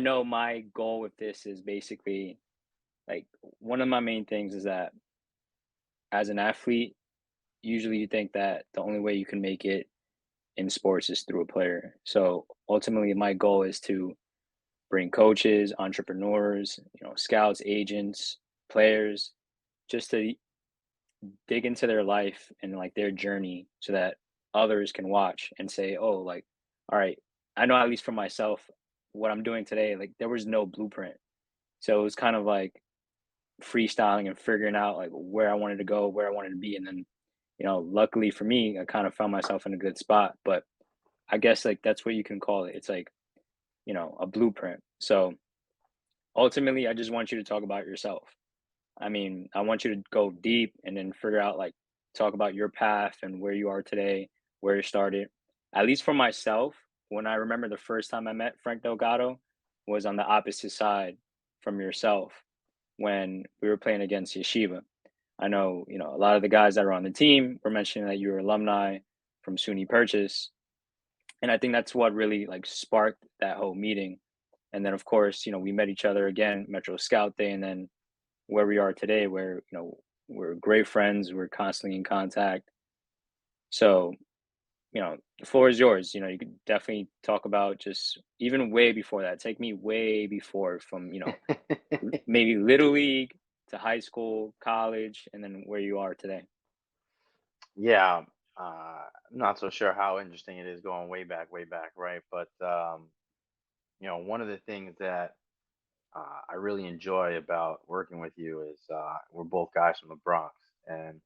know my goal with this is basically like one of my main things is that as an athlete, usually you think that the only way you can make it in sports is through a player. So ultimately, my goal is to bring coaches, entrepreneurs, scouts, agents, players, just to dig into their life and like their journey so that others can watch and say, oh, like, all right, I know at least for myself, what I'm doing today, like there was no blueprint. So it was kind of like freestyling and figuring out like where I wanted to go, where I wanted to be. And then, luckily for me, I kind of found myself in a good spot. But I guess like that's what you can call it. It's like, a blueprint. So ultimately, I just want you to talk about yourself. I mean, I want you to go deep and then figure out like talk about your path and where you are today, where you started. At least for myself, when I remember the first time I met Frank Delgado was on the opposite side from yourself when we were playing against Yeshiva. I know, a lot of the guys that are on the team were mentioning that you were alumni from SUNY Purchase. And I think that's what really like sparked that whole meeting. And then of course, we met each other again, Metro Scout Day, and then where we are today, where we're great friends, we're constantly in contact. So, the floor is yours. You could definitely talk about just even way before that. Take me way before from, maybe little league to high school, college, and then where you are today. Yeah, I'm not so sure how interesting it is going way back, right? But one of the things that I really enjoy about working with you is we're both guys from the Bronx, and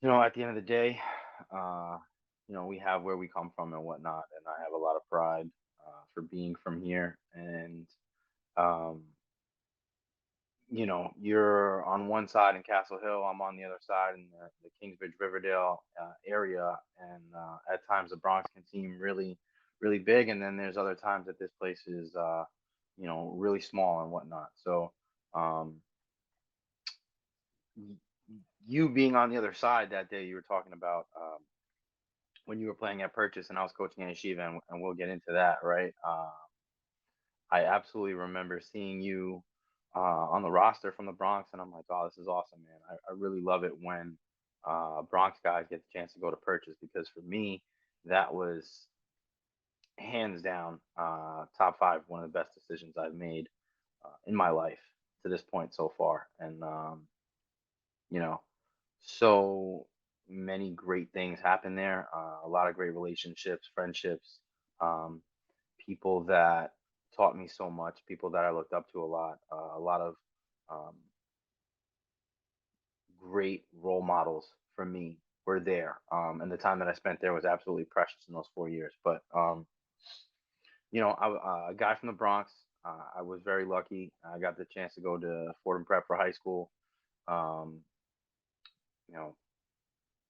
at the end of the day, uh, we have where we come from and whatnot, and I have a lot of pride for being from here. And um, you're on one side in Castle Hill, I'm on the other side in the Kingsbridge Riverdale area, and at times the Bronx can seem really, really big, and then there's other times that this place is, really small and whatnot. So, um, y- you being on the other side that day, you were talking about when you were playing at Purchase, and I was coaching at Yeshiva, and we'll get into that, right? I absolutely remember seeing you on the roster from the Bronx, and I'm like, oh, this is awesome, man. I really love it when Bronx guys get the chance to go to Purchase because for me, that was hands down top five, one of the best decisions I've made in my life to this point so far. And, you know, so many great things happen there, a lot of great relationships, friendships, um, people that taught me so much, people that I looked up to a lot of um, great role models for me were there. And the time that I spent there was absolutely precious in those 4 years. But, a guy from the Bronx, I was very lucky. I got the chance to go to Fordham Prep for high school. Um, you know,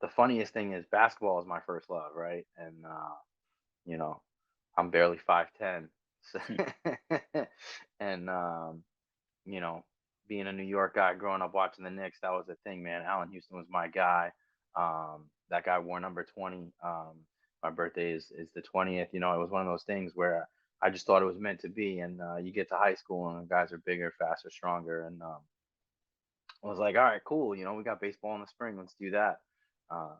the funniest thing is basketball is my first love, right? And, you know, I'm barely 5'10". So Hmm. and you know, being a New York guy growing up watching the Knicks, that was the thing, man. Allen Houston was my guy. That guy wore number 20. My birthday is the 20th. It was one of those things where I just thought it was meant to be. And you get to high school and the guys are bigger, faster, stronger. And I was like, all right, cool. We got baseball in the spring. Let's do that. Uh,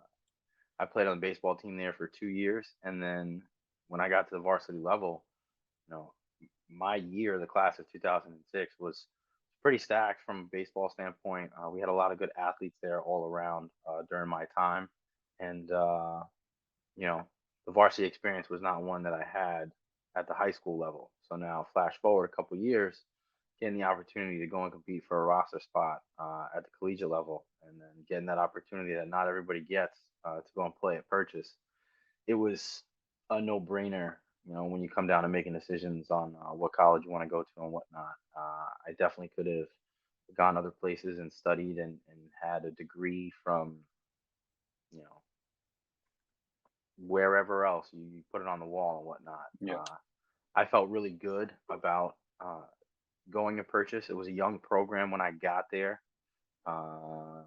I played on the baseball team there for 2 years. And then when I got to the varsity level, you know, my year, the class of 2006, was pretty stacked from a baseball standpoint. We had a lot of good athletes there all around during my time, and you know, the varsity experience was not one that I had at the high school level. So now, flash forward a couple years, getting the opportunity to go and compete for a roster spot at the collegiate level, and then getting that opportunity that not everybody gets to go and play at Purchase, it was a no-brainer. When you come down to making decisions on what college you want to go to and whatnot, I definitely could have gone other places and studied and had a degree from you know wherever else you put it on the wall and whatnot. Yeah. I felt really good about going to Purchase. It was a young program when I got there. Uh,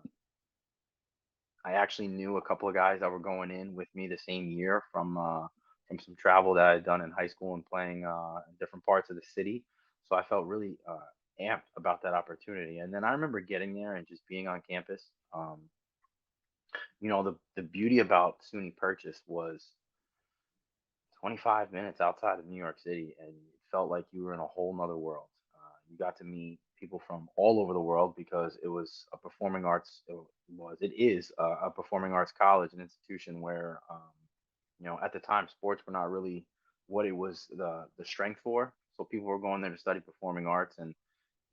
I actually knew a couple of guys that were going in with me the same year from from some travel that I had done in high school and playing in different parts of the city. So I felt really amped about that opportunity. And then I remember getting there and just being on campus. The beauty about SUNY Purchase was 25 minutes outside of New York City, and it felt like you were in a whole nother world. You got to meet people from all over the world because it was a performing arts. It is a performing arts college, an institution where, at the time, sports were not really what it was the strength for. So people were going there to study performing arts, and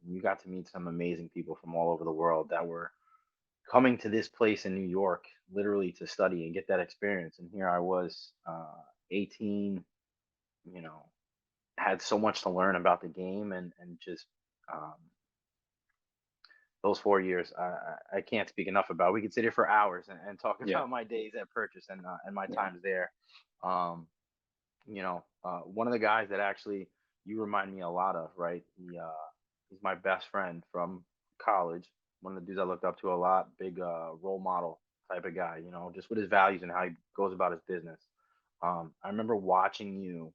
you got to meet some amazing people from all over the world that were coming to this place in New York literally to study and get that experience. And here I was, 18, you know, had so much to learn about the game and just um, those 4 years I can't speak enough about. We could sit here for hours and talk Yeah. about my days at Purchase and my Yeah. times there. Um, One of the guys that actually you remind me a lot of, right? He's my best friend from college. One of the dudes I looked up to a lot, big role model type of guy, just with his values and how he goes about his business. I remember watching you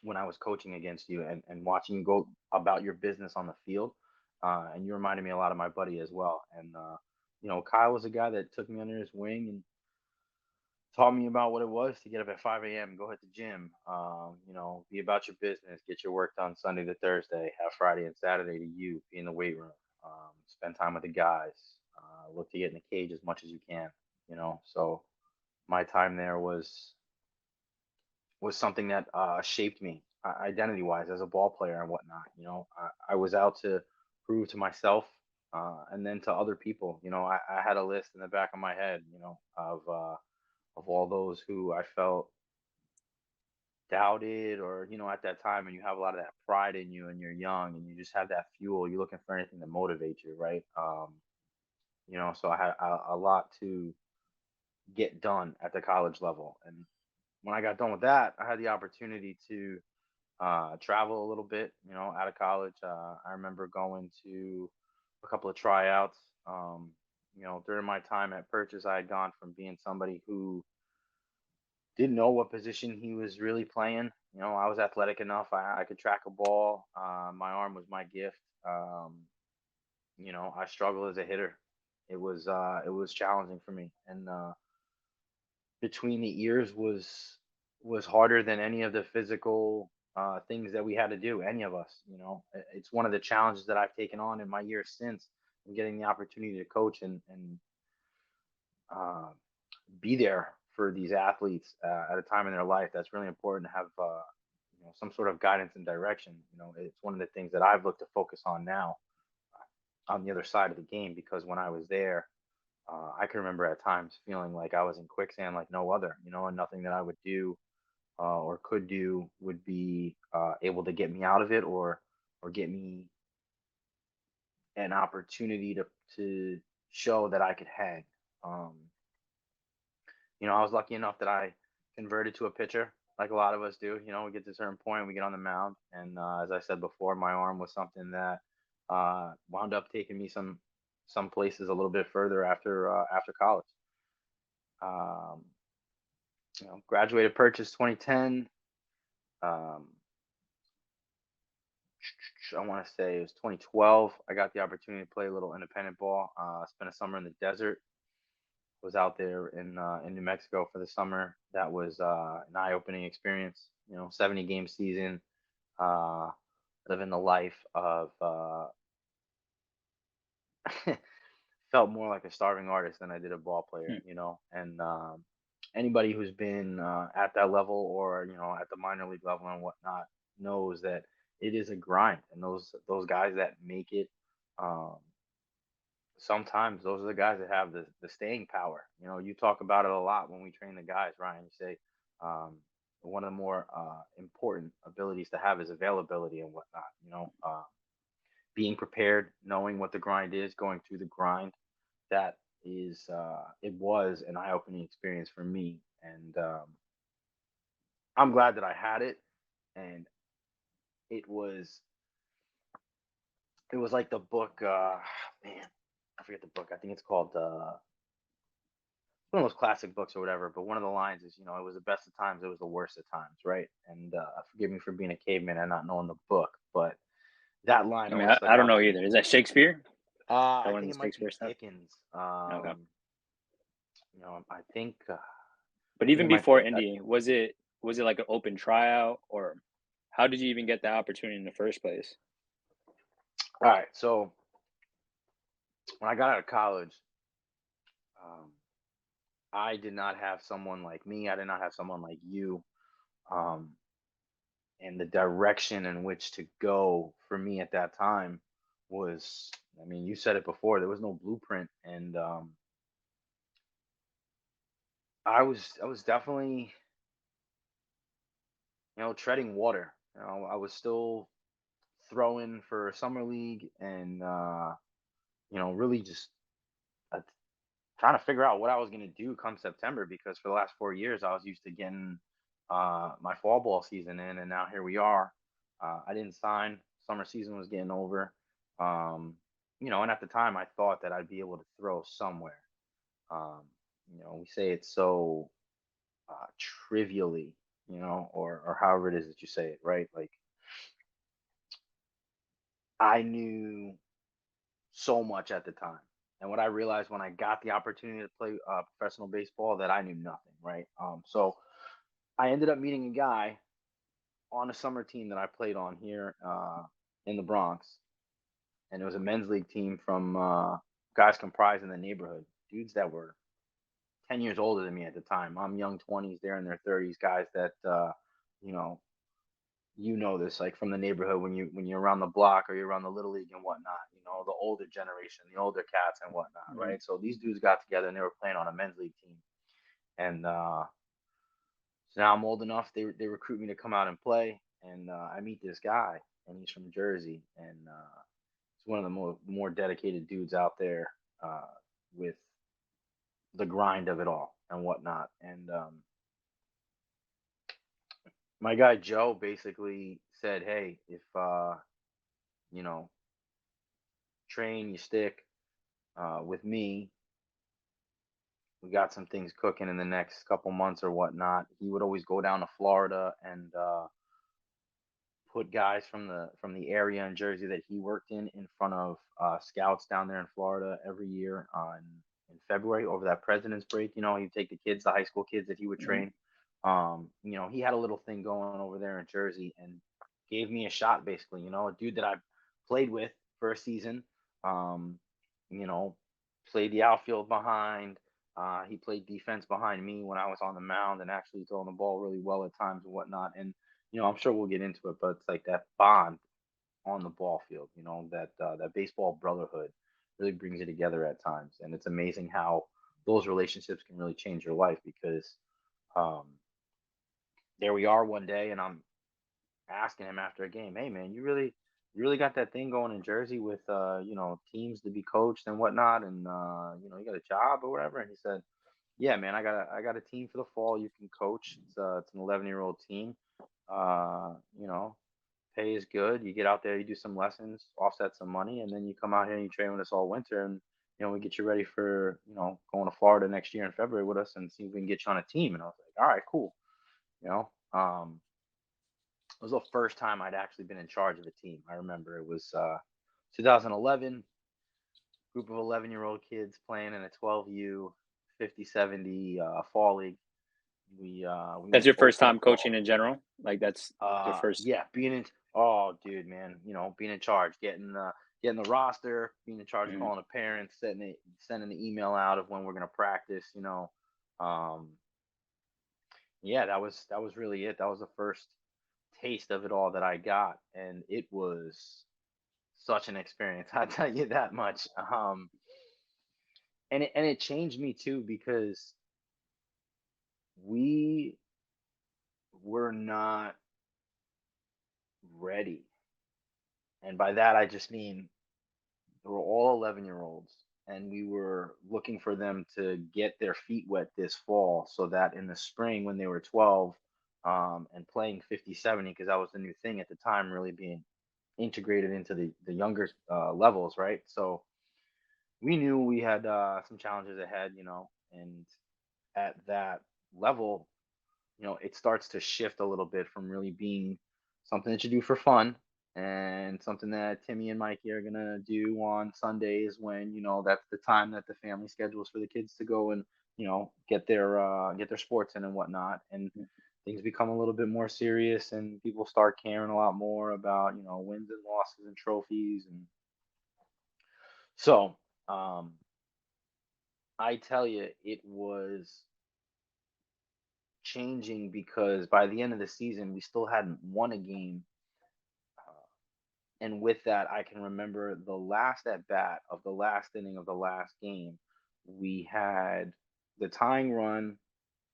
when I was coaching against you and watching you go about your business on the field. And you reminded me a lot of my buddy as well. And, Kyle was a guy that took me under his wing and taught me about what it was to get up at 5 a.m. and go hit the gym. Be about your business, get your work done Sunday to Thursday, have Friday and Saturday to you, be in the weight room, spend time with the guys, look to get in the cage as much as you can. So my time there was something that shaped me identity wise as a ball player and whatnot. I was out to prove to myself and then to other people. I had a list in the back of my head, of all those who I felt doubted or, at that time, and you have a lot of that pride in you and you're young and you just have that fuel. You're looking for anything to motivate you, right? So I had a lot to get done at the college level. And when I got done with that, I had the opportunity to travel a little bit, out of college. I remember going to a couple of tryouts. During my time at Purchase, I had gone from being somebody who didn't know what position he was really playing. I was athletic enough. I could track a ball. My arm was my gift. I struggled as a hitter. It was challenging for me, and between the ears was harder than any of the physical things that we had to do. Any of us, it's one of the challenges that I've taken on in my years since, and getting the opportunity to coach and uh, be there for these athletes at a time in their life. That's really important to have some sort of guidance and direction. It's one of the things that I've looked to focus on now on the other side of the game, because when I was there, I can remember at times feeling like I was in quicksand like no other, and nothing that I would do or could do would be able to get me out of it, or get me an opportunity to show that I could hang. Um, I was lucky enough that I converted to a pitcher, like a lot of us do. We get to a certain point, we get on the mound, and as I said before, my arm was something that wound up taking me some places a little bit further after college. Um, Graduated Purchase 2010. Um, I want to say it was 2012. I got the opportunity to play a little independent ball. Spent a summer in the desert. Was out there in New Mexico for the summer. That was an eye-opening experience. 70 game season. Uh, Living the life of felt more like a starving artist than I did a ball player. Hmm. And anybody who's been at that level, or at the minor league level and whatnot, knows that it is a grind. And those guys that make it, um, sometimes those are the guys that have the staying power. You talk about it a lot when we train the guys, Ryan. You say one of the more important abilities to have is availability and whatnot. Being prepared, knowing what the grind is, going through the grind. That is, it was an eye-opening experience for me, and I'm glad that I had it. And it was it was like the book. Man, I forget the book. I think it's called one of those classic books or whatever. But one of the lines is, it was the best of times, it was the worst of times, right? And forgive me for being a caveman and not knowing the book, but that line I mean, always stuck I don't out know to either. me. Is that Shakespeare? That I one of think the it might be Shakespeare stuff? Dickens. Okay. I think But it even might be. before Indy, was it like an open tryout, or how did you even get the opportunity in the first place? All right. So when I got out of college, um, I did not have someone like me. I did not have someone like you. Um, and the direction in which to go for me at that time was, I mean, you said it before, there was no blueprint. And I was definitely, treading water. I was still throwing for summer league and, really just uh, trying to figure out what I was going to do come September, because for the last 4 years I was used to getting my fall ball season in, and now here we are. I didn't sign. Summer season was getting over, and at the time I thought that I'd be able to throw somewhere. Um, we say it so trivially, or however it is that you say it, right? Like I knew so much at the time. And what I realized when I got the opportunity to play professional baseball, that I knew nothing, right? So I ended up meeting a guy on a summer team that I played on here in the Bronx, and it was a men's league team from guys comprised in the neighborhood, dudes that were 10 years older than me at the time. I'm young 20s, they're in their 30s, guys that you know this, like from the neighborhood, when you're around the block or you're around the little league and whatnot, the older generation, the older cats and whatnot, Mhm. right? So these dudes got together and they were playing on a men's league team, and so now I'm old enough, they recruit me to come out and play, and I meet this guy, and he's from Jersey, and he's one of the more dedicated dudes out there, with the grind of it all and whatnot. And my guy Joe basically said, hey, if you know train, you stick with me. We got some things cooking in the next couple months or whatnot. He would always go down to Florida and put guys from the area in Jersey that he worked in front of scouts down there in Florida every year on in February over that President's break. He'd take the kids, the high school kids that he would Mhm. train. He had a little thing going over there in Jersey and gave me a shot, basically. A dude that I played with for a season. Um, you know, played the outfield behind. He played defense behind me when I was on the mound and actually throwing the ball really well at times and whatnot. And I'm sure we'll get into it, but it's like that bond on the ball field, that baseball brotherhood really brings you together at times. And it's amazing how those relationships can really change your life, because um, there we are one day, and I'm asking him after a game, hey man, you really got that thing going in Jersey with teams to be coached and whatnot, and you got a job or whatever. And he said, yeah, man, I got a team for the fall you can coach. It's an 11-year-old team. You know, pay is good. You get out there, you do some lessons, offset some money, and then you come out here and you train with us all winter, and we get you ready for going to Florida next year in February with us, and see if we can get you on a team. And I was like, all right, cool. You know, it was the first time I'd actually been in charge of a team. I remember it was 2011, group of 11-year-old kids playing in a 12U 50-70 fall league. We That's went your oh first for time coaching oh in general? Like, that's your first. yeah, being in, oh dude, man, being in charge, getting the roster, being in charge of Mhm. calling the parents, sending the email out of when we're gonna practice. Um, yeah, that was really it. That was the first taste of it all that I got, and it was such an experience. I tell you that much. And it changed me too, because we were not ready, and by that I just mean they were all 11-year-olds, and we were looking for them to get their feet wet this fall, so that in the spring when they were 12, and playing 50-70, because that was the new thing at the time, really being integrated into the younger levels, right? So we knew we had some challenges ahead, and at that level, it starts to shift a little bit from really being something that you do for fun and something that Timmy and Mikey are gonna do on Sundays when that's the time that the family schedules for the kids to go and get their sports in and whatnot. And things become a little bit more serious, and people start caring a lot more about wins and losses and trophies. And so I tell you, it was changing because by the end of the season, we still hadn't won a game. Uh, and with that, I can remember the last at bat of the last inning of the last game. We had the tying run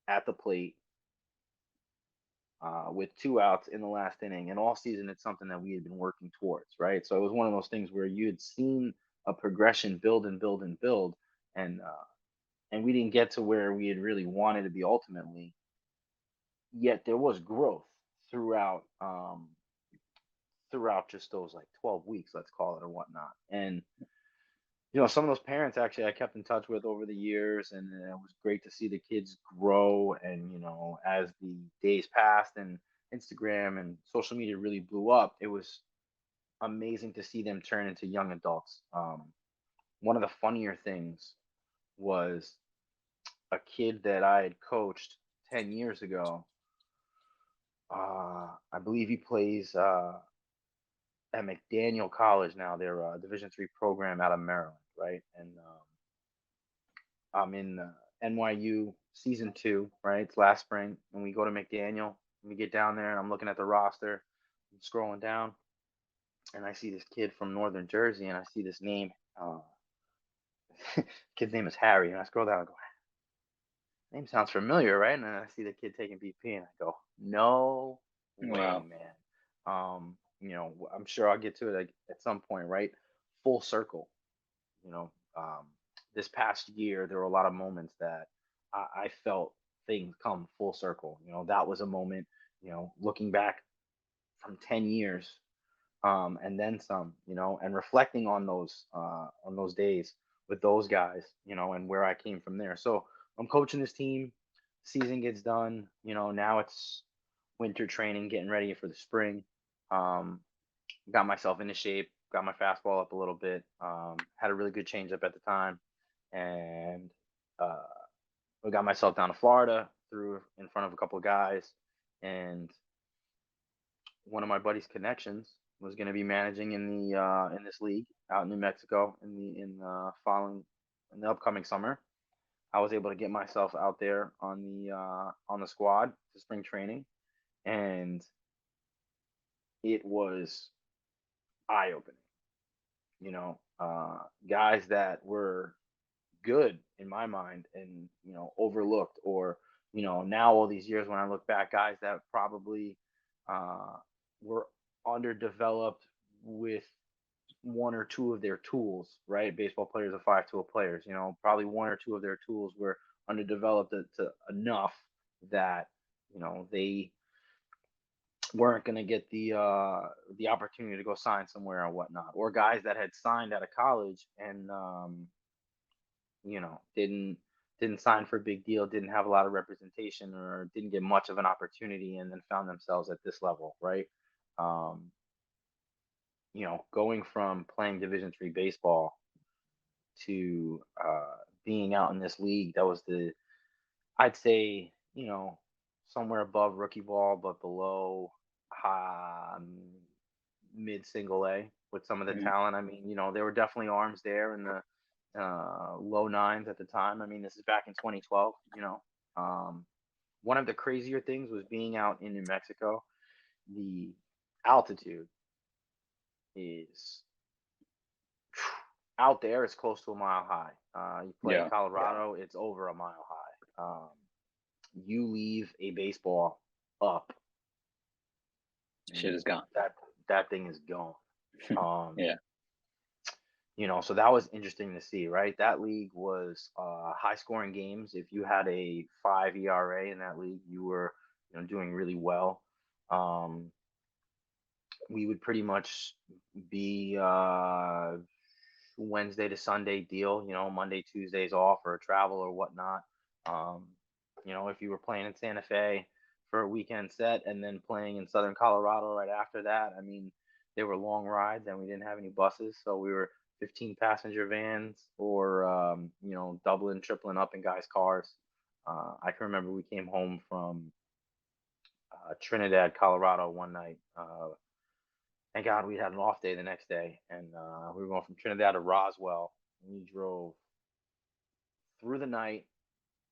at the plate with 2 outs in the last inning. And all season, it's something that we had been working towards, right? So it was one of those things where you had seen a progression build and build and build, and we didn't get to where we had really wanted to be ultimately. Yet there was growth throughout throughout just those like 12 weeks, let's call it, or whatnot. And some of those parents actually I kept in touch with over the years, and it was great to see the kids grow. And as the days passed and Instagram and social media really blew up, it was amazing to see them turn into young adults. One of the funnier things was a kid that I had coached 10 years ago. I believe he plays at McDaniel College now. They're a Division III program out of Maryland, right? And I'm in NYU season 2, right? It's last spring, and we go to McDaniel. And we get down there, and I'm looking at the roster, I'm scrolling down, and I see this kid from Northern Jersey, and I see this name. Kid's name is Harry, and I scroll down and go, name sounds familiar, right? And then I see the kid taking BP, and I go, no way, Wow. man. I'm sure I'll get to it at some point, right? Full circle. You know, um, this past year, there were a lot of moments that I felt things come full circle. That was a moment, looking back from 10 years, and then some, and reflecting on those days with those guys, and where I came from there. So I'm coaching this team. Season gets done. Now it's winter training, getting ready for the spring. Um, got myself into shape, got my fastball up a little bit. Had a really good changeup at the time, and uh, I got myself down to Florida, threw in front of a couple of guys, and one of my buddy's connections was going to be managing in this league out in New Mexico in the upcoming summer. I was able to get myself out there on the squad to spring training, and it was eye opening. Guys that were good in my mind and overlooked, or now all these years when I look back, guys that probably uh, were underdeveloped with one or two of their tools, right? Baseball players are 5 tool players. Probably one or two of their tools were underdeveloped to enough that they weren't going to get the opportunity to go sign somewhere or whatnot, or guys that had signed out of college and didn't sign for a big deal, didn't have a lot of representation, or didn't get much of an opportunity, and then found themselves at this level, right? Um, going from playing Division III baseball to being out in this league that was I'd say, somewhere above rookie ball, but below um, mid single A with some of the Mhm. talent. I mean, there were definitely arms there in the low nines at the time. I mean, this is back in 2012. Um, one of the crazier things was being out in New Mexico. The altitude is out there. It's close to a mile high. You play Yeah. Colorado, it's over a mile high. You leave a baseball up, Shit and is gone. that thing is gone. Um, Yeah. so that was interesting to see, right? That league was high scoring games. If you had a 5 ERA in that league, you were doing really well. Um, we would pretty much be Wednesday to Sunday deal, Monday, Tuesdays off or travel or whatnot. Um, if you were playing in Santa Fe for a weekend set and then playing in Southern Colorado right after that, I mean, they were long rides and we didn't have any buses. So we were 15 passenger vans or, doubling, tripling up in guys' cars. I can remember we came home from Trinidad, Colorado one night. Thank God we had an off day the next day. And we were going from Trinidad to Roswell. We drove through the night,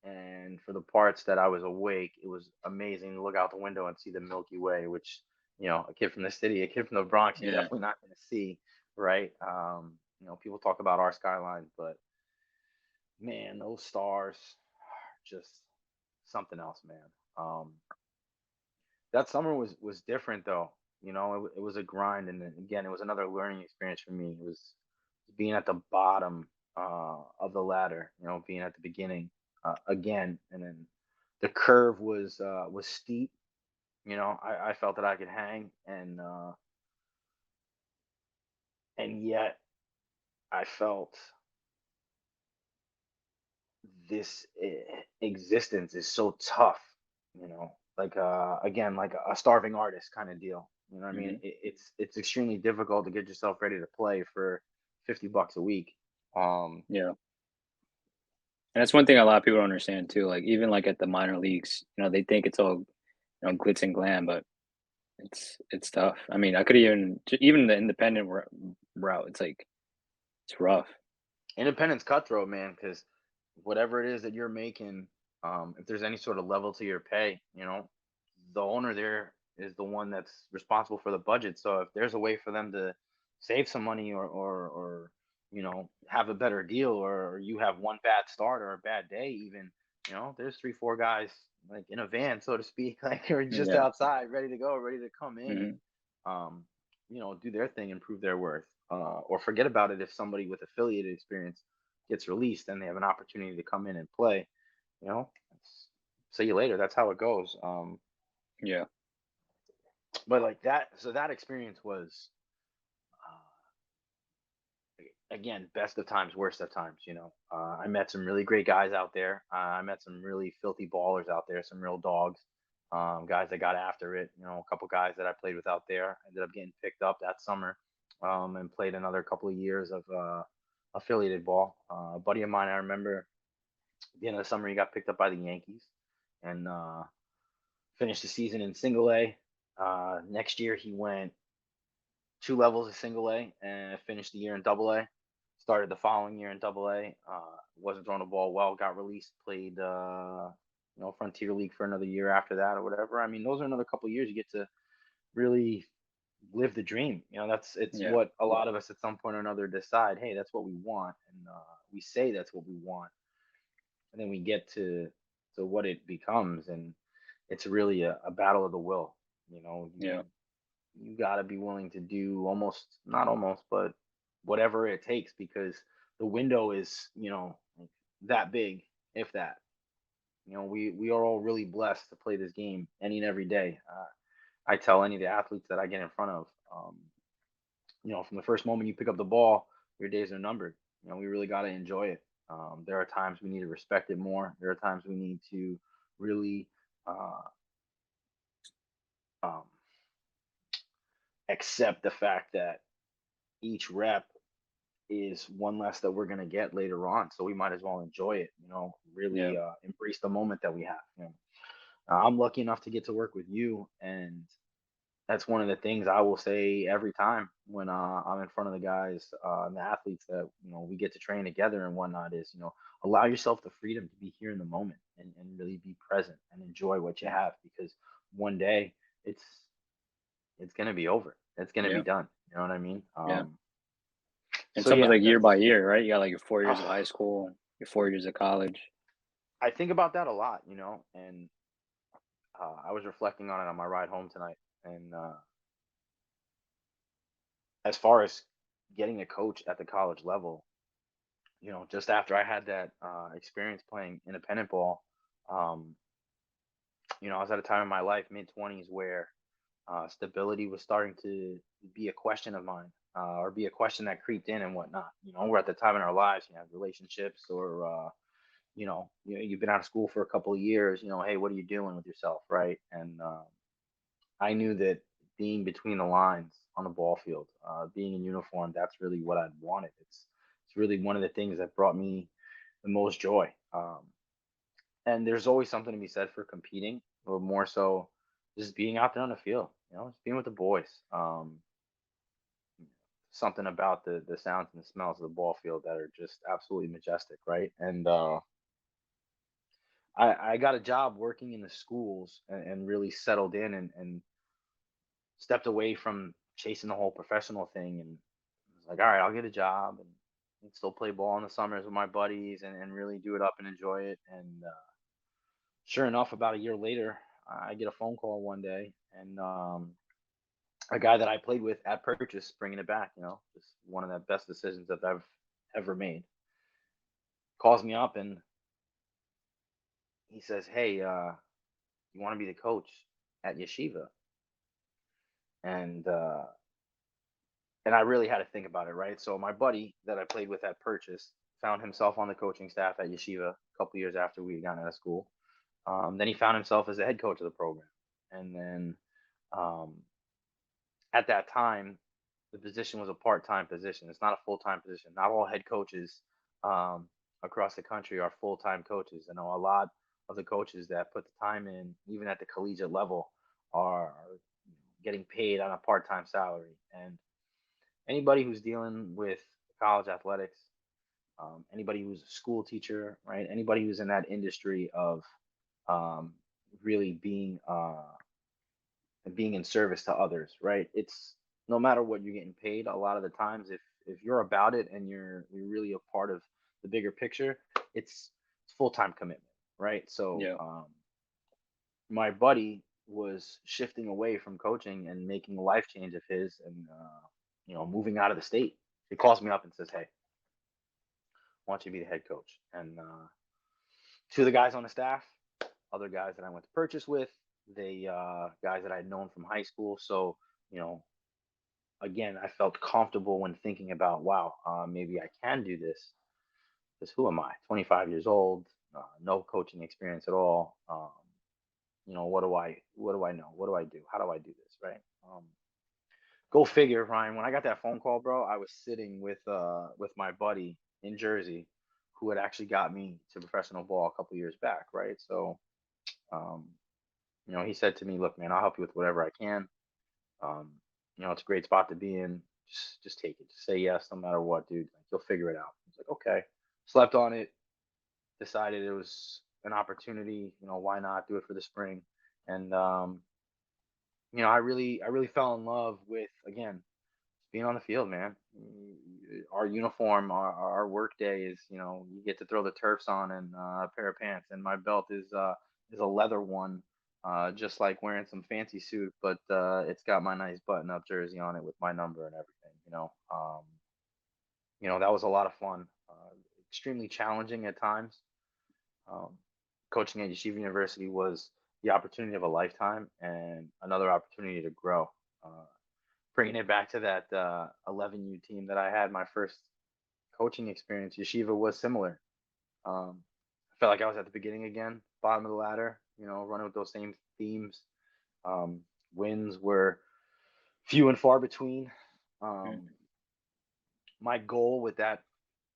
and for the parts that I was awake, it was amazing to look out the window and see the Milky Way, which, a kid from the city, a kid from the Bronx, you're Yeah. definitely not going to see, right? People talk about our skyline, but man, those stars are just something else, man. That summer was different though. It was a grind, and then, again, it was another learning experience for me. It was being at the bottom of the ladder, being at the beginning again, and then the curve was steep. I felt that I could hang, and yet I felt this existence is so tough. Like again, like a starving artist kind of deal. You know what I mean? Hmm. It's extremely difficult to get yourself ready to play for $50 a week. Um, Yeah. And that's one thing a lot of people don't understand too. Like even like at the minor leagues, they think it's all glitz and glam, but it's tough. I mean, I could even the independent route. It's like it's rough. Independence cutthroat, man, because whatever it is that you're making, if there's any sort of level to your pay, the owner there is the one that's responsible for the budget. So if there's a way for them to save some money, or have a better deal, or you have one bad start or a bad day, even, there's 3 4 guys like in a van, so to speak, like, or just Yeah. outside ready to go, ready to come in and Hmm. um, do their thing and prove their worth. Or forget about it if somebody with affiliated experience gets released and they have an opportunity to come in and play. You know, see you later. That's how it goes. Yeah. But like that, so that experience was, again, best of times, worst of times. I met some really great guys out there. I met some really filthy ballers out there, some real dogs, guys that got after it. A couple guys that I played with out there ended up getting picked up that summer, and played another couple of years of affiliated ball. A buddy of mine, I remember, at the end of the summer, he got picked up by the Yankees and finished the season in single A. Next year, he went 2 levels of single A and finished the year in double A. Started the following year in double A. Wasn't throwing the ball well, got released, played Frontier League for another year after that or whatever. I mean, those are another couple of years you get to really live the dream. It's Yeah. what a lot of us at some point or another decide, hey, that's what we want, and we say that's what we want, and then we get to what it becomes, and it's really a battle of the will. You know, Yeah. you you got to be willing to do almost, not almost, but whatever it takes, because the window is, like, that big, if that. We are all really blessed to play this game any and every day. I tell any of the athletes that I get in front of, from the first moment you pick up the ball, your days are numbered. We really got to enjoy it. There are times we need to respect it more. There are times we need to really uh, um, accept the fact that each rep is one less that we're going to get later on. So we might as well enjoy it, Yeah. really embrace the moment that we have. I'm lucky enough to get to work with you. And that's one of the things I will say every time when I'm in front of the guys and the athletes that, we get to train together and whatnot is, allow yourself the freedom to be here in the moment, and really be present and enjoy what you have, because one day it's, it's going to be over. It's going to be Yeah. done. You know what I mean? Yeah. And So it's almost yeah, like year by that's, year, right? You got like your 4 years of uh, high school, your 4 years of college. I think about that a lot, and I was reflecting on it on my ride home tonight. And as far as getting a coach at the college level, just after I had that experience playing independent ball, um, I was at a time in my life, mid 20s, where stability was starting to be a question of mine, or be a question that creeped in and whatnot. We're at the time in our lives, relationships, or you've been out of school for a couple of years. Hey, what are you doing with yourself, right? And I knew that being between the lines on the ball field, being in uniform, that's really what I'd wanted. It's really one of the things that brought me the most joy. And there's always something to be said for competing, or more so, just being out there on the field. Just being with the boys. Something about the sounds and the smells of the ball field that are just absolutely majestic, right? And I got a job working in the schools, and really settled in, and stepped away from chasing the whole professional thing, and was like, all right, I'll get a job and still play ball in the summers with my buddies, and really do it up and enjoy it. And sure enough, about a year later, I get a phone call one day, and a guy that I played with at Purchase bringing it back, just one of the best decisions that I've ever made, calls me up, and he says, hey, you want to be the coach at Yeshiva? And I really had to think about it, right? So my buddy that I played with at Purchase found himself on the coaching staff at Yeshiva a couple years after we had gotten out of school. Then he found himself as the head coach of the program, and then um, at that time, the position was a part-time position. It's not a full-time position. Not all head coaches um, across the country are full-time coaches. I know a lot of the coaches that put the time in, even at the collegiate level, are getting paid on a part-time salary. And anybody who's dealing with college athletics, anybody who's a school teacher, right? Anybody who's in that industry of um, really being in service to others, right? It's no matter what you're getting paid. A lot of the times, if you're about it and you're really a part of the bigger picture, it's full time commitment, right? So Yeah. my buddy was shifting away from coaching and making a life change of his, and moving out of the state. He calls me up and says, "Hey, I want you to be the head coach." And two of the guys on the staff, other guys that I went to Purchase with, they guys that I'd known from high school. So you know, again, I felt comfortable when thinking about, wow, maybe I can do this. Because who am I? 25 years old, no coaching experience at all. What do I know? What do I do? How do I do this? Right? Go figure, Ryan. When I got that phone call, bro, I was sitting with my buddy in Jersey, who had actually got me to professional ball a couple years back, right? So, um, he said to me, "Look, man, I'll help you with whatever I can. Um, it's a great spot to be in. Just take it. Just say yes, no matter what, dude. Like, you'll figure it out." I was like, okay. Slept on it. Decided it was an opportunity. Why not do it for the spring? And I really fell in love with, again, being on the field, man. Our uniform, our work day is, you get to throw the turfs on, and a pair of pants, and my belt is a leather one, just like wearing some fancy suit, but it's got my nice button up jersey on it with my number and everything. That was a lot of fun. Extremely challenging at times. Um, Coaching at Yeshiva University was the opportunity of a lifetime, and another opportunity to grow. Uh, Bringing it back to that 11U team that I had my first coaching experience, Yeshiva was similar. I felt like I was at the beginning again, bottom of the ladder, running with those same themes. Um, Wins were few and far between. Mm. Um, my goal with that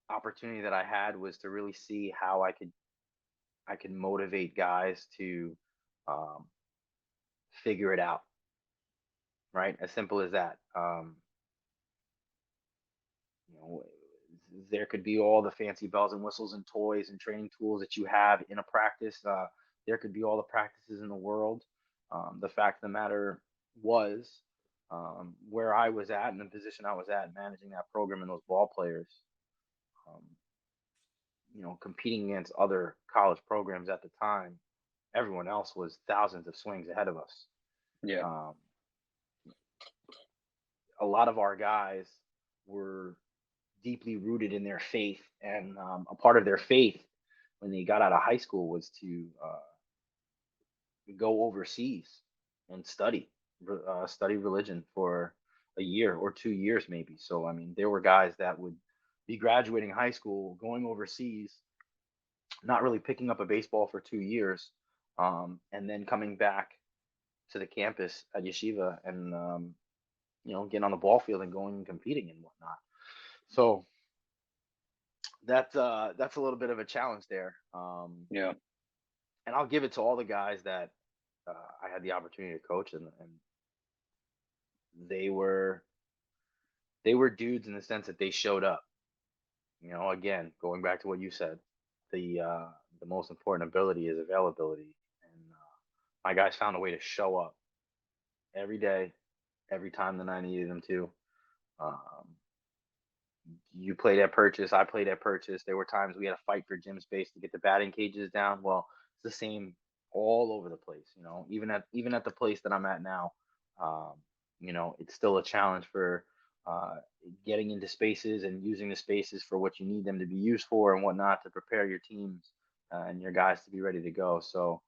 opportunity that I had was to really see how I could motivate guys to um, figure it out, right? As simple as that. You know, there could be all the fancy bells and whistles and toys and training tools that you have in a practice. There could be all the practices in the world. The fact of the matter was, where I was at and the position I was at, managing that program and those ball players, um, competing against other college programs at the time, everyone else was thousands of swings ahead of us. Yeah. Um, a lot of our guys were deeply rooted in their faith, and a part of their faith when they got out of high school was to go overseas and study religion for a year or 2 years, maybe. So I mean, there were guys that would be graduating high school, going overseas, not really picking up a baseball for 2 years, and then coming back to the campus at Yeshiva and getting on the ball field and going and competing and whatnot. So that's a little bit of a challenge there. Yeah. And I'll give it to all the guys that I had the opportunity to coach, and they were they were dudes in the sense that they showed up. Again, going back to what you said, the most important ability is availability, and my guys found a way to show up every day, every time that I needed them to. Um, you played at purchase, I played at purchase. There were times we had to fight for gym space to get the batting cages down. Well, it's the same all over the place. Even at the place that I'm at now, um, it's still a challenge for uh, getting into spaces and using the spaces for what you need them to be used for and whatnot to prepare your teams and your guys to be ready to go. So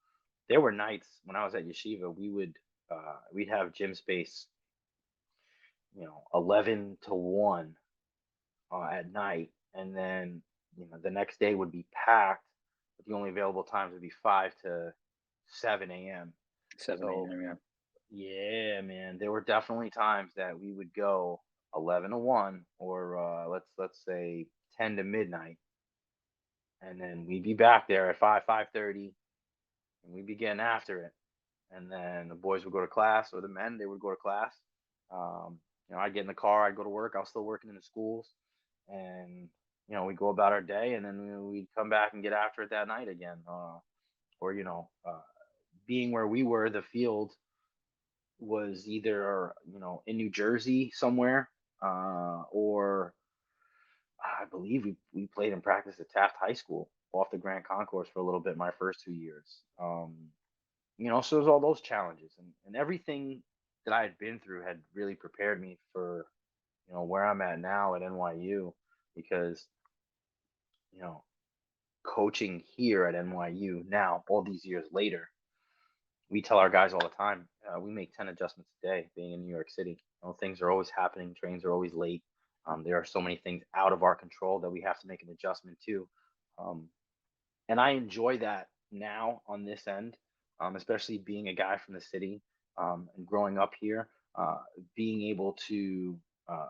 there were nights when I was at Yeshiva, we'd have gym space, 11 to 1 at night, and then the next day would be packed, but the only available times would be 5 to 7 a.m. 7 So a.m. Yeah. yeah, man, there were definitely times that we would go 11 to 1, or let's say 10 to midnight, and then we'd be back there at 5:30, and we'd be getting after it. And then the boys would go to class, or the men, they would go to class. I'd get in the car, I'd go to work. I was still working in the schools, and we'd go about our day, and then we'd come back and get after it that night again. Or being where we were, the field was either in New Jersey somewhere, or I believe we played and practiced at Taft High School off the Grand Concourse for a little bit my first 2 years. So there's all those challenges, and everything that I had been through had really prepared me for where I'm at now at NYU, because you know coaching here at NYU now, all these years later, we tell our guys all the time, we make 10 adjustments a day being in New York City. Things are always happening, trains are always late. There are so many things out of our control that we have to make an adjustment to. Um, and I enjoy that now on this end, especially being a guy from the city, and growing up here, being able to uh,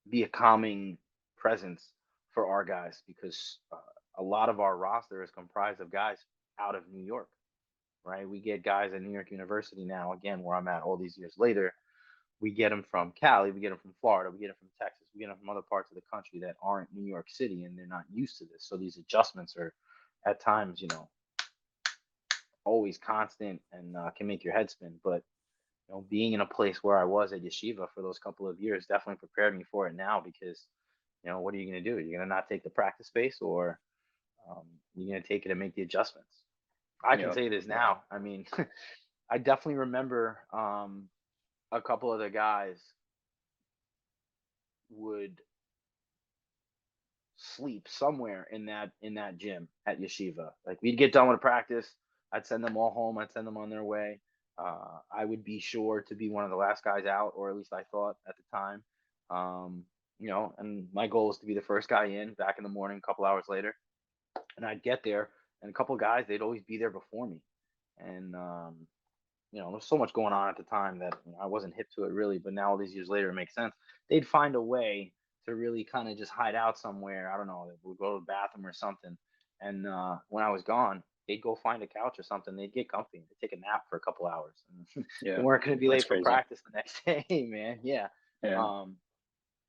be a calming presence for our guys, because a lot of our roster is comprised of guys out of New York, right? We get guys at New York University now, again, where I'm at all these years later. We get them from Cali, we get them from Florida, we get them from Texas, we get them from other parts of the country that aren't New York City, and they're not used to this. So these adjustments are at times, always constant, and can make your head spin. But being in a place where I was at Yeshiva for those couple of years definitely prepared me for it now, because what are you going to do? You're going to not take the practice space, or you're going to take it and make the adjustments. I can Yeah. say this now. I mean, I definitely remember a couple of the guys would sleep somewhere in that gym at Yeshiva. Like, we'd get done with practice, I'd send them all home, I'd send them on their way. I would be sure to be one of the last guys out, or at least I thought at the time. And my goal was to be the first guy in, back in the morning, a couple hours later, and I'd get there, and a couple guys, they'd always be there before me. And there's so much going on at the time that I wasn't hip to it really, but now all these years later, it makes sense. They'd find a way to really kind of just hide out somewhere. I don't know, we'd go to the bathroom or something. And when I was gone, they'd go find a couch or something. They'd get comfy. They'd take a nap for a couple hours. And they Yeah. weren't going to be That's late for crazy. practice the next day, man. Yeah. Yeah. Um,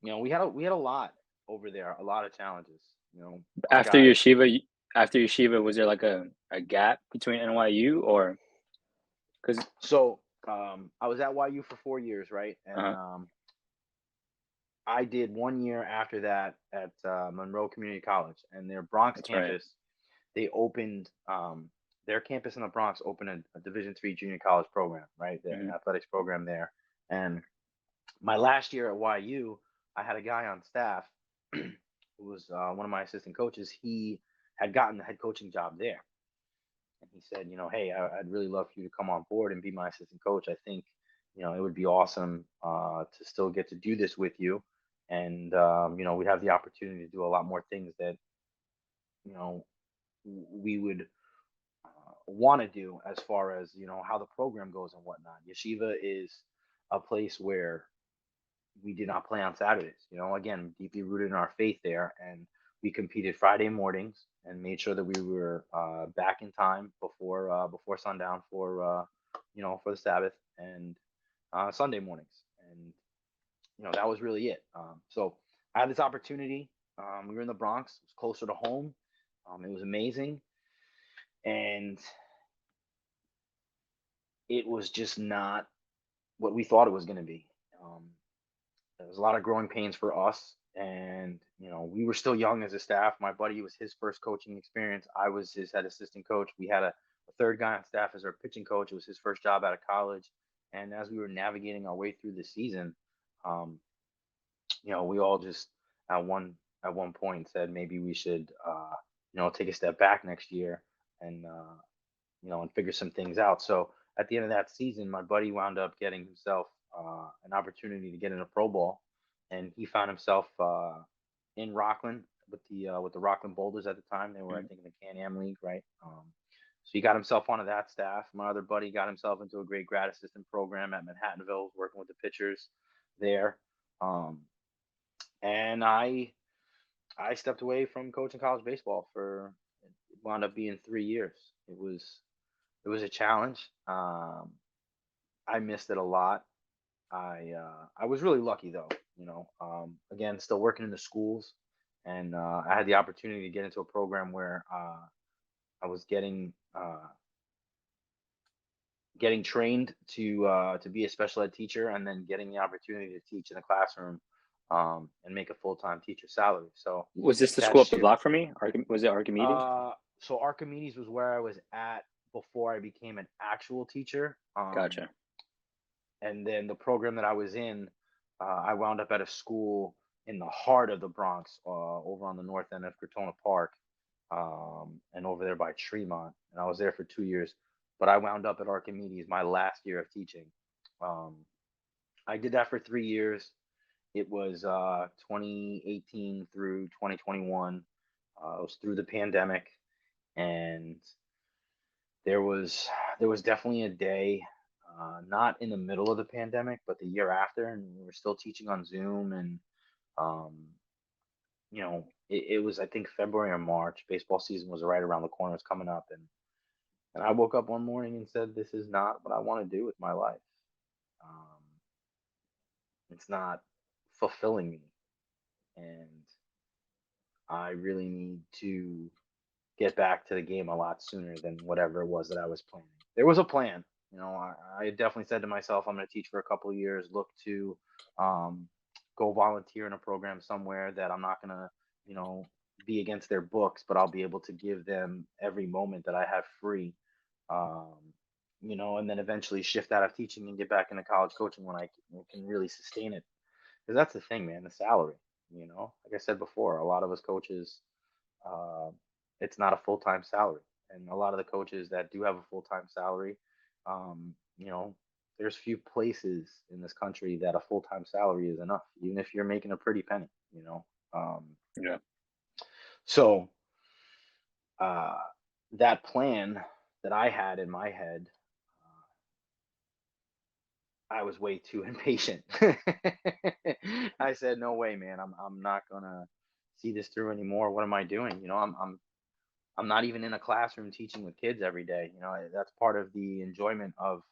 we had a lot over there, a lot of challenges. Our After guys. yeshiva, after yeshiva, was there like a gap between NYU or because So I was at YU for 4 years, right? And uh I did 1 year after that at Monroe Community College, and their Bronx that's right. campus. They opened their campus in the Bronx opened a Division III junior college program, right? The Hmm. athletics program there. And my last year at YU, I had a guy on staff who was one of my assistant coaches. He had gotten the head coaching job there, and he said, hey, I'd really love for you to come on board and be my assistant coach. I think, it would be awesome to still get to do this with you, and we'd have the opportunity to do a lot more things that you know, we would want to do as far as how the program goes and whatnot. Yeshiva is a place where we did not play on Saturdays. Again, deeply rooted in our faith there, and we competed Friday mornings and made sure that we were back in time before sundown for the Sabbath, and Sunday mornings, and that was really it. So I had this opportunity. We were in the Bronx. It was closer to home. It was amazing, and it was just not what we thought it was going to be. Um, there was a lot of growing pains for us, and we were still young as a staff. My buddy, it was his first coaching experience. I was his head assistant coach. We had a third guy on staff as our pitching coach. It was his first job out of college, and as we were navigating our way through the season, um, we all just at one point said maybe we should take a step back next year and and figure some things out. So at the end of that season, my buddy wound up getting himself an opportunity to get in a Pro Bowl, and he found himself in Rockland with the Rockland Boulders at the time. They were, I Mhm. think, in the Can-Am League, right? So he got himself onto that staff. My other buddy got himself into a great grad assistant program at Manhattanville, working with the pitchers there. Um, and I stepped away from coaching college baseball for it wound up being 3 years. It was a challenge. I missed it a lot. I was really lucky though. Again, still working in the schools, and I had the opportunity to get into a program where I was getting trained to be a special ed teacher, and then getting the opportunity to teach in the classroom, and make a full time teacher salary. So Was this the that school up the shift. block for me? Was it Archimedes? So Archimedes was where I was at before I became an actual teacher. Gotcha. And then the program that I was in, I wound up at a school in the heart of the Bronx, over on the north end of Cortona Park, and over there by Tremont. And I was there for 2 years, but I wound up at Archimedes my last year of teaching. Um, I did that for 3 years. It was 2018 through 2021. It was through the pandemic, and there was there was definitely a day, not in the middle of the pandemic, but the year after, and we were still teaching on Zoom, and um, it was, I think, February or March. Baseball season was right around the corner, it's coming up, and I woke up one morning and said, "This is not what I want to do with my life. Um, it's not fulfilling me, and I really need to get back to the game a lot sooner than whatever it was that I was planning." There was a plan. I definitely said to myself, I'm going to teach for a couple of years, look to um, go volunteer in a program somewhere that I'm not going to, you know, be against their books, but I'll be able to give them every moment that I have free. Um, and then eventually shift out of teaching and get back into college coaching when I can really sustain it. Because that's the thing, man, the salary. Like I said before, a lot of us coaches, uh, it's not a full time salary, and a lot of the coaches that do have a full time salary, um, you know, there's few places in this country that a full time salary is enough, even if you're making a pretty penny. Um, Yeah. so uh, that plan that I had in my head, I was way too impatient. I said, "No way, man! I'm not gonna see this through anymore. What am I doing? I'm not even in a classroom teaching with kids every day. That's part of the enjoyment of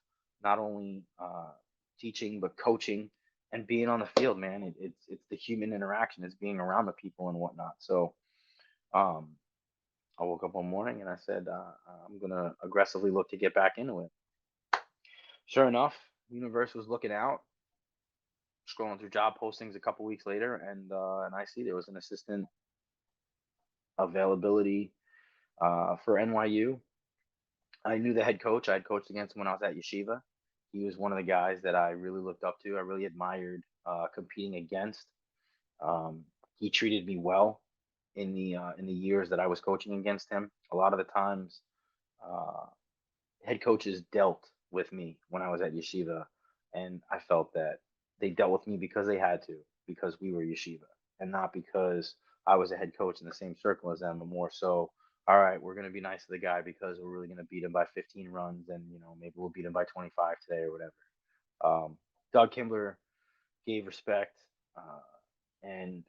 not only teaching but coaching and being on the field, man. It's the human interaction. It's being around the people and whatnot. So um, I woke up one morning and I said, I'm gonna aggressively look to get back into it. Sure enough, universe was looking out. Scrolling through job postings a couple weeks later, and I see there was an assistant availability for NYU. I knew the head coach. I had coached against him when I was at Yeshiva. He was one of the guys that I really looked up to. I really admired competing against. Um, he treated me well in the years that I was coaching against him. A lot of the times, uh, head coaches dealt with me when I was at Yeshiva, and I felt that they dealt with me because they had to, because we were Yeshiva, and not because I was a head coach in the same circle as them, but more so, all right, we're going to be nice to the guy because we're really going to beat him by 15 runs, and maybe we'll beat him by 25 today or whatever. Doug Kimbler gave respect and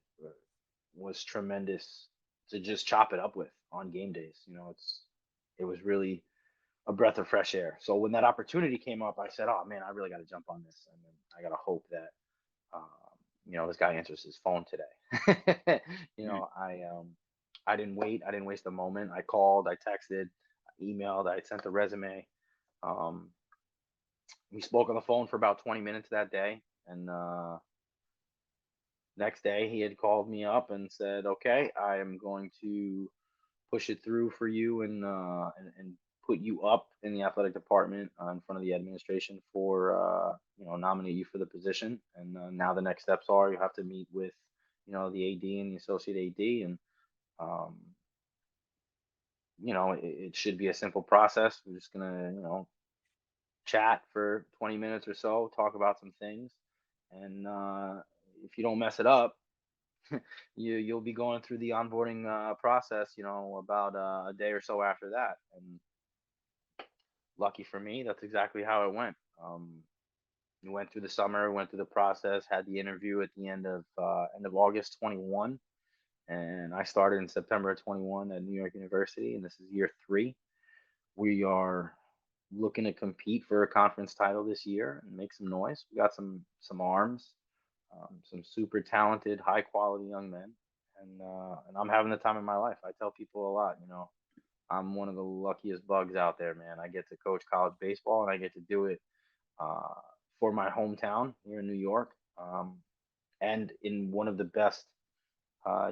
was tremendous to just chop it up with on game days. It was really a breath of fresh air. So when that opportunity came up, I said, "Oh man, I really got to jump on this, and then I got to hope that this guy answers his phone today." Mm. I didn't wait. I didn't waste a moment. I called, I texted, I emailed, I sent a resume. Um, we spoke on the phone for about 20 minutes that day, and next day he had called me up and said, "Okay, I am going to push it through for you and put you up in the athletic department in front of the administration for nominate you for the position. And now the next steps are you have to meet with the AD and the associate AD, and um, it should be a simple process. We're just gonna chat for 20 minutes or so, talk about some things, and if you don't mess it up." You'll be going through the onboarding process, about a day or so after that. And lucky for me, that's exactly how it went. We went through the summer, went through the process, had the interview at the end of August 21, and I started in September of 21 at New York University, and this is year 3. We are looking to compete for a conference title this year and make some noise. We got some arms, some super talented, high quality young men, and I'm having the time of my life. I tell people a lot, I'm one of the luckiest bugs out there, man. I get to coach college baseball, and I get to do it uh, for my hometown here in New York, and in one of the best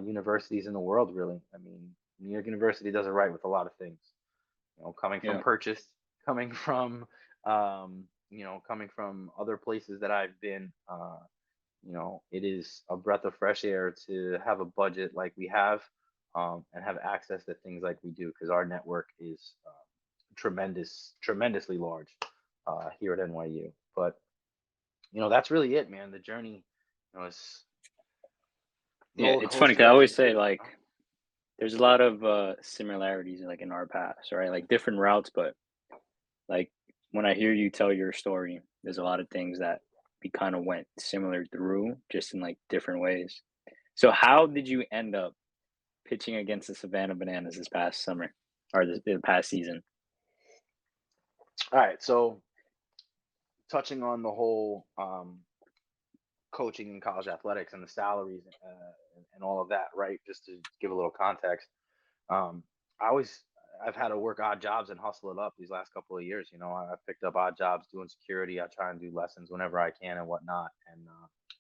universities in the world. Really, I mean, New York University does it right with a lot of things. Coming from Yeah. purchase, coming from coming from other places that I've been. It is a breath of fresh air to have a budget like we have, and have access to things like we do because our network is tremendously large here at NYU. But that's really it, man. The journey, is the Yeah, roller it's funny because coaster I as always it say is. like there's a lot of similarities like in our past, right? Like different routes, but like when I hear you tell your story, there's a lot of things that we kind of went similar through, just in like different ways. So how did you end up pitching against the Savannah Bananas this past summer or the past season? All right, so touching on the whole coaching in college athletics and the salaries and all of that, right? Just to give a little context, um, I always I've had to work odd jobs and hustle it up these last couple of years. I've picked up odd jobs doing security. I try and do lessons whenever I can and whatnot. And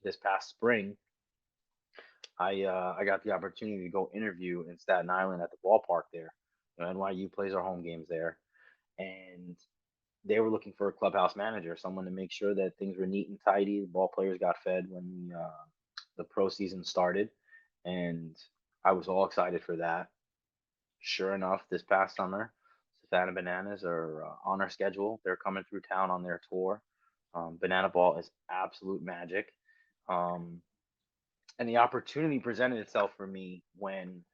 this past spring, I got the opportunity to go interview in Staten Island at the ballpark there. NYU plays our home games there, and they were looking for a clubhouse manager, someone to make sure that things were neat and tidy. The ball players got fed when the pro season started, and I was all excited for that. Sure enough, this past summer, Savannah Bananas are on our schedule. They're coming through town on their tour. Banana ball is absolute magic. Um, and the opportunity presented itself for me when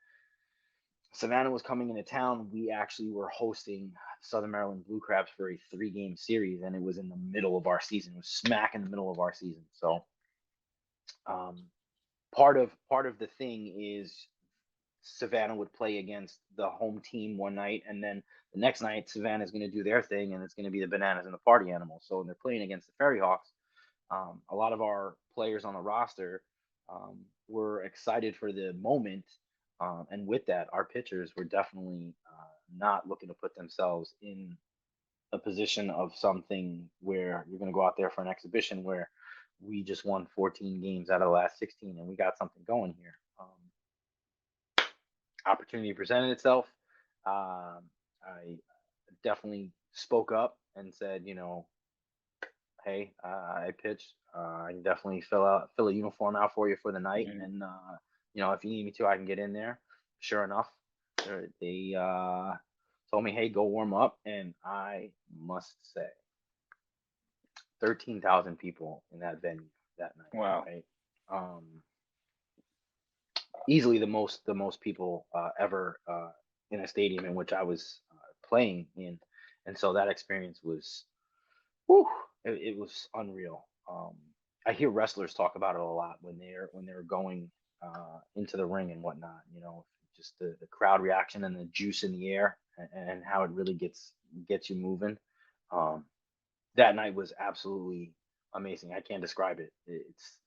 Savannah was coming into town. We actually were hosting Southern Maryland Blue Crabs for a 3-game series, and it was in the middle of our season. It was smack in the middle of our season. So um, part of the thing is Savannah would play against the home team one night, and then the next night Savannah is going to do their thing, and it's going to be the Bananas and the Party Animals. So when they're playing against the Ferry Hawks, a lot of our players on the roster were excited for the moment, and with that, our pitchers were definitely not looking to put themselves in a position of something where you're going to go out there for an exhibition where we just won 14 games out of the last 16, and we got something going here. Opportunity presented itself. I definitely spoke up and said, hey, I pitched. I can definitely fill a uniform out for you for the night, Mhm. and if you need me to, I can get in there. Sure enough, they told me, hey, go warm up, and I must say, 13,000 people in that venue that night, Wow. right? Um, easily the most people ever in a stadium in which I was playing in, and so that experience was, whew, it was unreal. I hear wrestlers talk about it a lot when they're going into the ring and whatnot. Just the crowd reaction and the juice in the air, and how it really gets you moving. Um, that night was absolutely amazing. I can't describe it. It's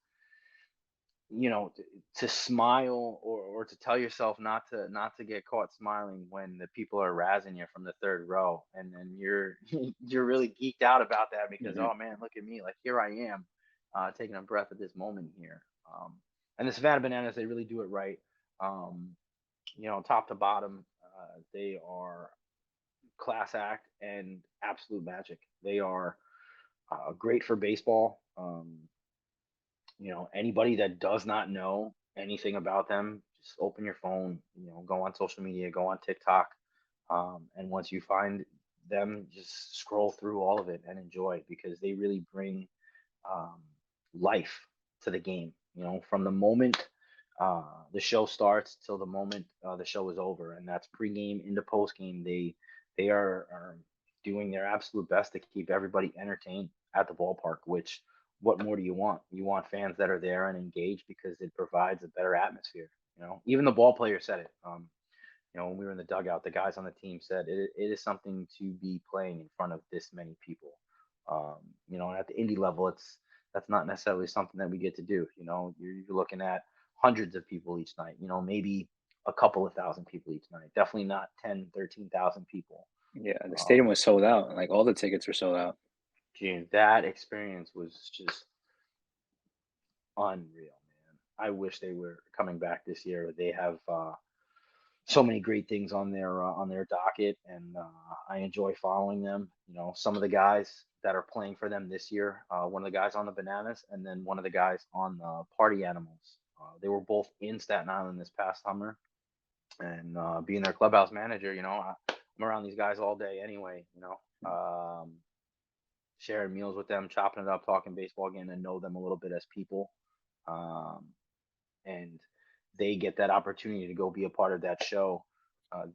to smile, or to tell yourself not to get caught smiling when the people are razzing you from the third row, and then you're you're really geeked out about that because, Hmm. oh man, look at me, like here I am, taking a breath at this moment here. And the Savannah Bananas, they really do it right. um, Top to bottom, they are class act and absolute magic. They are great for baseball. Anybody that does not know anything about them, just open your phone, go on social media, go on TikTok, and once you find them, just scroll through all of it and enjoy, because they really bring um, life to the game. From the moment the show starts till the moment the show is over, and that's pregame into postgame. They are doing their absolute best to keep everybody entertained at the ballpark. Which, what more do you want? You want fans that are there and engaged, because it provides a better atmosphere. Even the ball player said it. When we were in the dugout, the guys on the team said it is something to be playing in front of this many people. And at the indie level, that's not necessarily something that we get to do. You're looking at hundreds of people each night. Maybe a couple of thousand people each night. Definitely not 10, 13,000 people. Yeah, the stadium Um, was sold out. Like all the tickets were sold out. that experience was just unreal, man. I wish they were coming back this year. They have so many great things on their docket, and I enjoy following them. Some of the guys that are playing for them this year, one of the guys on the Bananas, and then one of the guys on the Party Animals. They were both in Staten Island this past summer, and being their clubhouse manager, I'm around these guys all day anyway. Sharing meals with them, chopping it up, talking baseball, getting to know them a little bit as people. Um, and they get that opportunity to go be a part of that show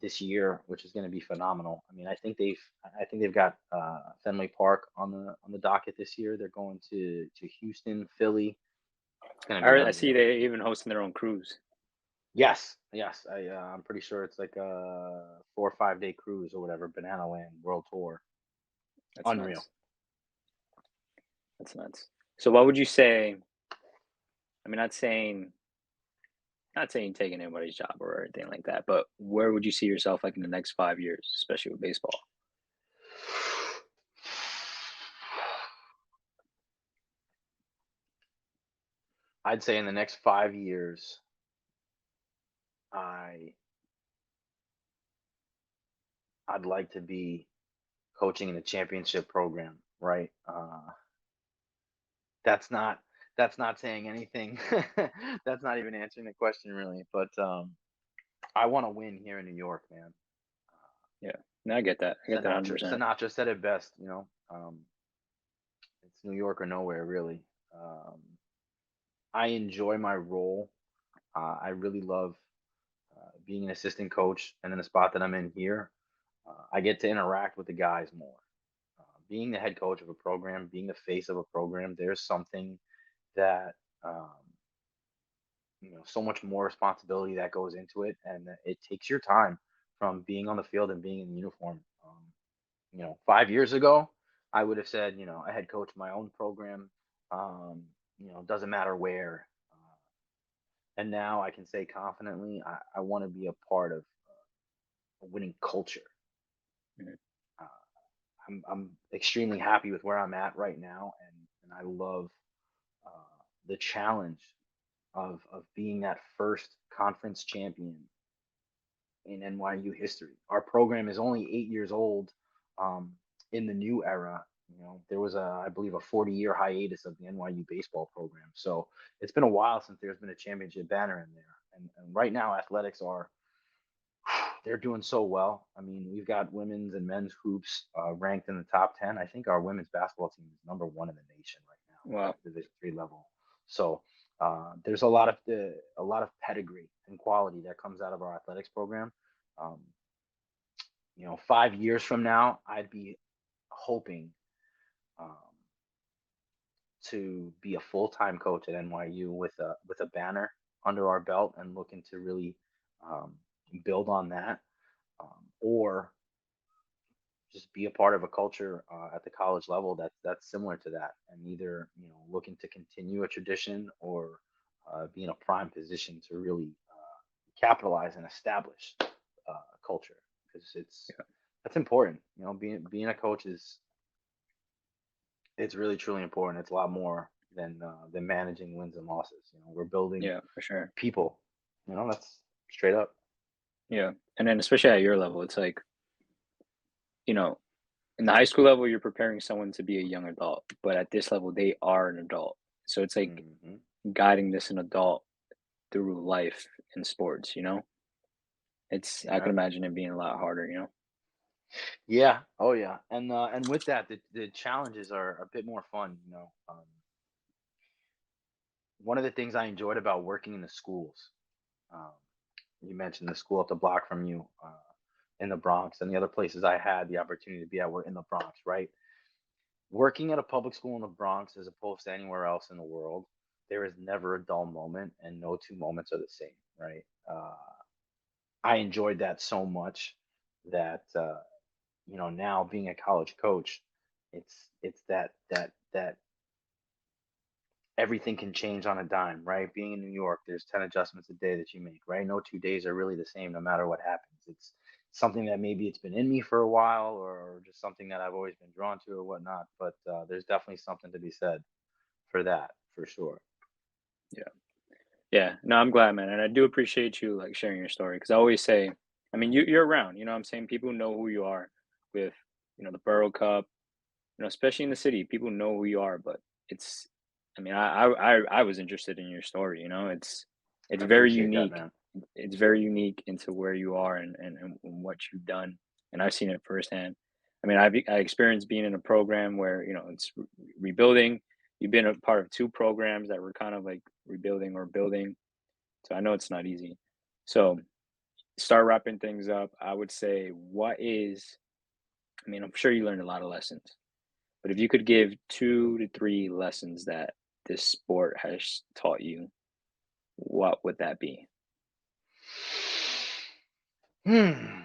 this year, which is going to be phenomenal. I mean, I think they've got Fenway Park on the docket this year. They're going to Houston, Philly. It's going to be I see unreal. they even hosting their own cruise. Yes, yes. I'm pretty sure it's like a 4 or 5 day cruise or whatever. Banana Land World Tour. That's Unreal. nuts. That's nuts. So what would you say? I mean, not saying taking anybody's job or anything like that, but where would you see yourself like in the next 5 years, especially with baseball? I'd say in the next 5 years, I I'd like to be coaching in the championship program, right? That's not that's not saying anything. That's not even answering the question really. But I want to win here in New York, man. Yeah, no, I get that. I get that Sinatra 100%. Sinatra said it best. It's New York or nowhere, really. Um, I enjoy my role. I really love being an assistant coach, and in the spot that I'm in here, I get to interact with the guys more. Being the head coach of a program, being the face of a program, there's something that um, so much more responsibility that goes into it, and it takes your time from being on the field and being in the uniform. 5 years ago, I would have said, I head coach my own program. Doesn't matter where. And now I can say confidently, I want to be a part of a winning culture. Mhm. Uh, I'm extremely happy with where I'm at right now, and I love the challenge of being that first conference champion in NYU history. Our program is only 8 years old. Um, in the new era, there was I believe, a 40-year hiatus of the NYU baseball program. So it's been a while since there's been a championship banner in there. And right now, athletics are they're doing so well. I mean, we've got women's and men's hoops ranked in the top 10. I think our women's basketball team is number one in the nation right now at Wow. the Division III level. So There's a lot of pedigree and quality that comes out of our athletics program. Um, 5 years from now, I'd be hoping um, to be a full time coach at NYU with a banner under our belt and looking to really um, build on that, or just be a part of a culture at the college level that's similar to that, and either looking to continue a tradition or be in a prime position to really capitalize and establish culture, because Yeah. that's important. Being a coach is it's really truly important. It's a lot more than managing wins and losses. We're building Yeah, for sure. people. That's straight up. Yeah. And then especially at your level, it's like, you know, in the high school level, you're preparing someone to be a young adult, but at this level, they are an adult. So it's like Hmm. guiding this an adult through life in sports, you know? I can Yeah. imagine it being a lot harder, you know? Yeah. Oh yeah. And with that, the challenges are a bit more fun. One of the things I enjoyed about working in the schools, um, you mentioned the school up the block from you in the Bronx, and the other places I had the opportunity to be at were in the Bronx, right? Working at a public school in the Bronx as opposed to anywhere else in the world, there is never a dull moment, and no two moments are the same, right? I enjoyed that so much that now being a college coach, it's that everything can change on a dime, right? Being in New York, there's 10 adjustments a day that you make, right? No 2 days are really the same no matter what happens. It's something that maybe it's been in me for a while, or just something that I've always been drawn to or whatnot. But there's definitely something to be said for that, for sure. Yeah. Yeah. No, I'm glad, man. And I do appreciate you like sharing your story because I always say, I mean, you're around, you know what I'm saying? People know who you are with, the Borough Cup, especially in the city, people know who you are, but it's, I mean, I was interested in your story, it's I very appreciate that, unique. man. It's very unique into where you are and what you've done. And I've seen it firsthand. I mean, I experienced being in a program where, it's rebuilding. You've been a part of two programs that were kind of like rebuilding or building. So I know it's not easy. So start wrapping things up. I would say, I mean, I'm sure you learned a lot of lessons, but if you could give 2 to 3 lessons that this sport has taught you, what would that be? Hmm.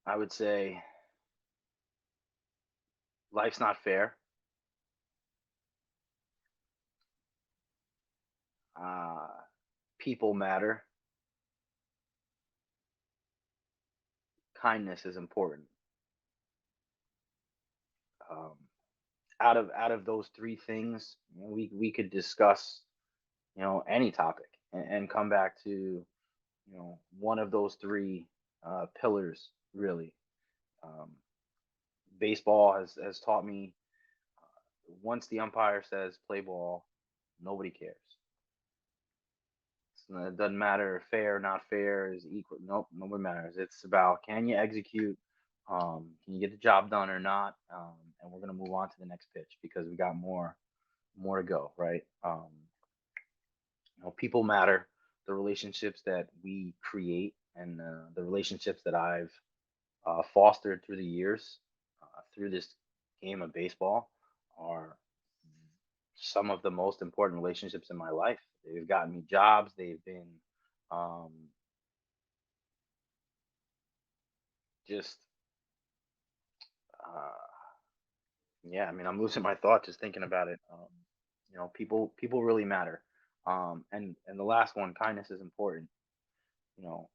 I would say life's not fair. Uh, People matter. Kindness is important. Um, out of those three things, we could discuss any topic, and come back to one of those three pillars, really. Um, Baseball has taught me, once the umpire says play ball, nobody cares. It doesn't matter fair, not fair, is equal. Nope, nobody matters. It's about, can you execute, can you get the job done or not, and we're gonna move on to the next pitch because we got more to go, right? People matter. The relationships that we create, and the relationships that I've fostered through the years, through this game of baseball, are some of the most important relationships in my life. They've gotten me jobs. They've been um, just, uh, yeah. I mean, I'm losing my thought just thinking about it. People really matter. And the last one, kindness is important. You know,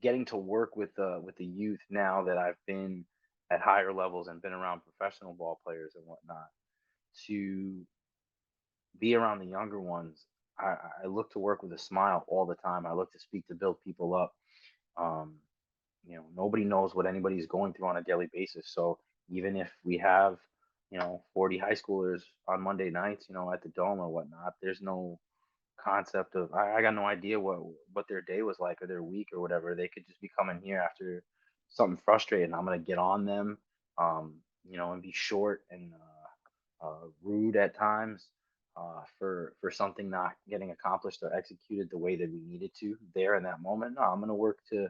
Getting to work with the youth now that I've been at higher levels and been around professional ball players and whatnot, to be around the younger ones. I look to work with a smile all the time. I look to speak to build people up. Um, Nobody knows what anybody's going through on a daily basis. So even if we have, 40 high schoolers on Monday nights, at the dome or whatnot, there's no concept of I got no idea what their day was like or their week or whatever. They could just be coming here after something frustrating. I'm gonna get on them, and be short and rude at times for something not getting accomplished or executed the way that we needed to there in that moment. No, I'm gonna work to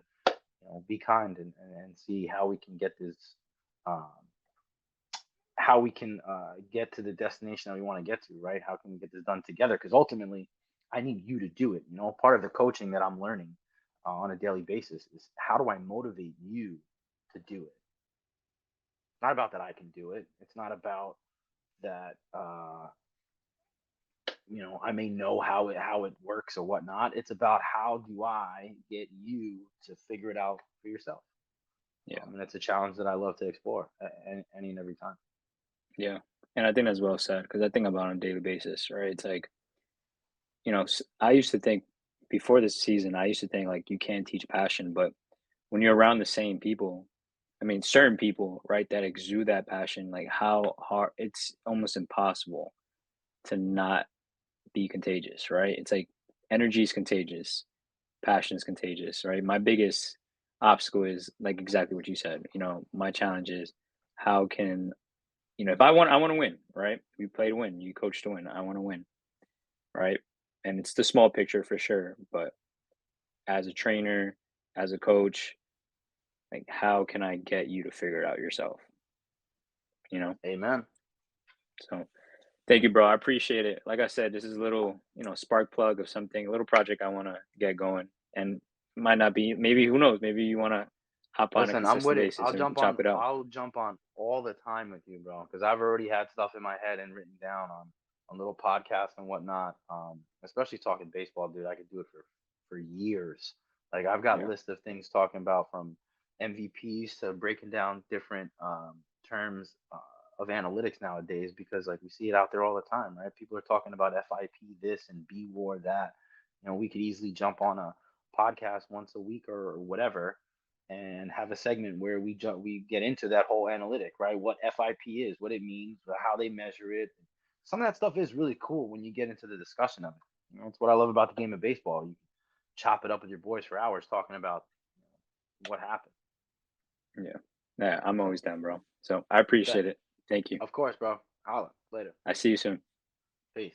be kind and see how we can get this. Um, how we can get to the destination that we want to get to, right? How can we get this done together? Because ultimately, I need you to do it. Part of the coaching that I'm learning on a daily basis is how do I motivate you to do it? It's not about that I can do it. It's not about that. I may know how it works or whatnot. It's about how do I get you to figure it out for yourself. Yeah. And it's a challenge that I love to explore any and every time. Yeah. And I think that's well said because I think about it on a daily basis, right? It's like, I used to think before this season, I used to think like you can't teach passion, but when you're around the same people, I mean, certain people, right, that exude that passion, like how hard it's almost impossible to not be contagious, right? It's like energy is contagious, passion is contagious, right? My biggest obstacle is like exactly what you said. My challenge is how can, if I want to win, right? We play to win, you coach to win, I want to win, right? And it's the small picture for sure, but as a trainer, as a coach, like how can I get you to figure it out yourself? You know? Amen. So thank you, bro. I appreciate it. Like I said, this is a little, spark plug of something, a little project I want to get going. And might not be, maybe who knows, maybe you want to hop on a Listen, I'm consistent with it. basis and we can chop it up. I'll jump on all the time with you, bro. Because I've already had stuff in my head and written down on little podcasts and whatnot. Especially talking baseball, dude. I could do it for years. Like I've got Yeah. lists of things talking about from MVPs to breaking down different terms of analytics nowadays because like we see it out there all the time, right? People are talking about FIP this and B war that. We could easily jump on a podcast once a week or whatever and have a segment where we get into that whole analytic, right? What FIP is, what it means, how they measure it. Some of that stuff is really cool when you get into the discussion of it. It's what I love about the game of baseball. You chop it up with your boys for hours talking about what happened. Yeah. Yeah. I'm always down, bro. So I appreciate Bet. it. Thank you. Of course, bro. Holla later. I see you soon. Peace.